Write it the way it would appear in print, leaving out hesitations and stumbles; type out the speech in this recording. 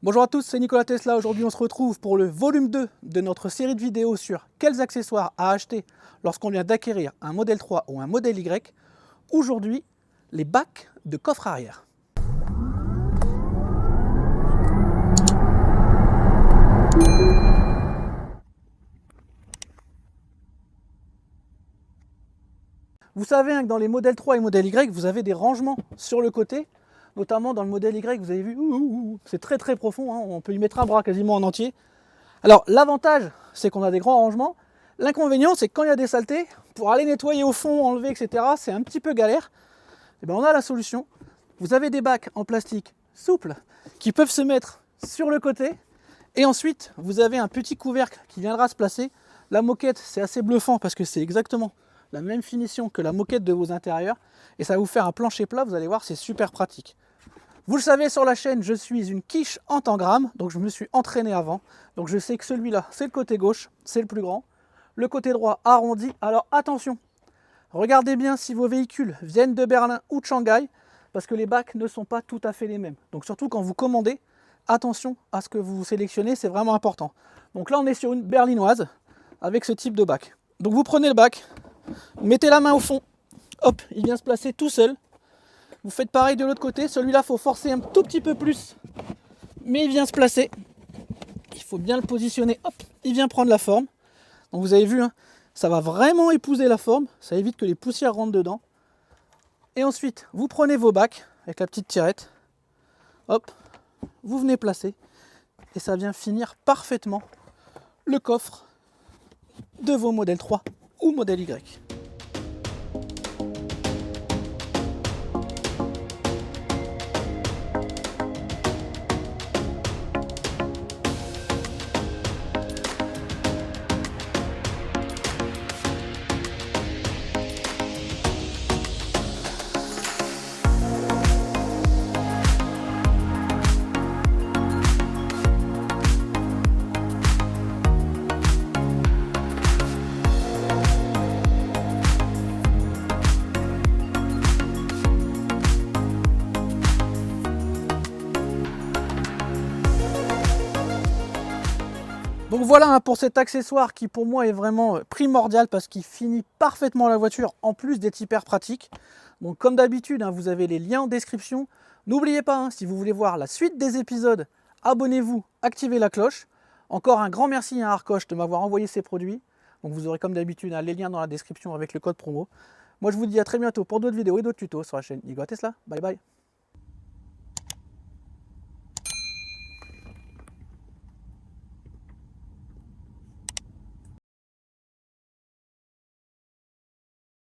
Bonjour à tous, c'est Nicolas Tesla. Aujourd'hui, on se retrouve pour le volume 2 de notre série de vidéos sur quels accessoires à acheter lorsqu'on vient d'acquérir un modèle 3 ou un modèle Y. Aujourd'hui, les bacs de coffre arrière. Vous savez que dans les modèles 3 et modèle Y, vous avez des rangements sur le côté. Notamment dans le modèle Y, vous avez vu, c'est très très profond, hein, on peut y mettre un bras quasiment en entier. Alors l'avantage, c'est qu'on a des grands rangements. L'inconvénient, c'est que quand il y a des saletés, pour aller nettoyer au fond, enlever, etc., c'est un petit peu galère. Et bien on a la solution. Vous avez des bacs en plastique souples qui peuvent se mettre sur le côté. Et ensuite, vous avez un petit couvercle qui viendra se placer. La moquette, c'est assez bluffant parce que c'est exactement la même finition que la moquette de vos intérieurs. Et ça va vous faire un plancher plat, vous allez voir, c'est super pratique. Vous le savez, sur la chaîne, je suis une quiche en tangram, donc je me suis entraîné avant. Donc je sais que celui-là, c'est le côté gauche, c'est le plus grand. Le côté droit arrondi. Alors attention, regardez bien si vos véhicules viennent de Berlin ou de Shanghai, parce que les bacs ne sont pas tout à fait les mêmes. Donc surtout quand vous commandez, attention à ce que vous sélectionnez, c'est vraiment important. Donc là, on est sur une berlinoise avec ce type de bac. Donc vous prenez le bac, mettez la main au fond, hop, il vient se placer tout seul. Vous faites pareil de l'autre côté, celui-là, il faut forcer un tout petit peu plus, mais il vient se placer. Il faut bien le positionner, hop, il vient prendre la forme. Donc vous avez vu, hein, ça va vraiment épouser la forme, ça évite que les poussières rentrent dedans. Et ensuite, vous prenez vos bacs avec la petite tirette, hop, vous venez placer, et ça vient finir parfaitement le coffre de vos modèles 3 ou modèle Y. Donc voilà, hein, pour cet accessoire qui pour moi est vraiment primordial parce qu'il finit parfaitement la voiture en plus d'être hyper pratique. Donc comme d'habitude, hein, vous avez les liens en description. N'oubliez pas, hein, si vous voulez voir la suite des épisodes, abonnez-vous, activez la cloche. Encore un grand merci à Arcoche de m'avoir envoyé ces produits. Donc vous aurez comme d'habitude, hein, les liens dans la description avec le code promo. Moi je vous dis à très bientôt pour d'autres vidéos et d'autres tutos sur la chaîne Nicolas Tesla. Bye bye.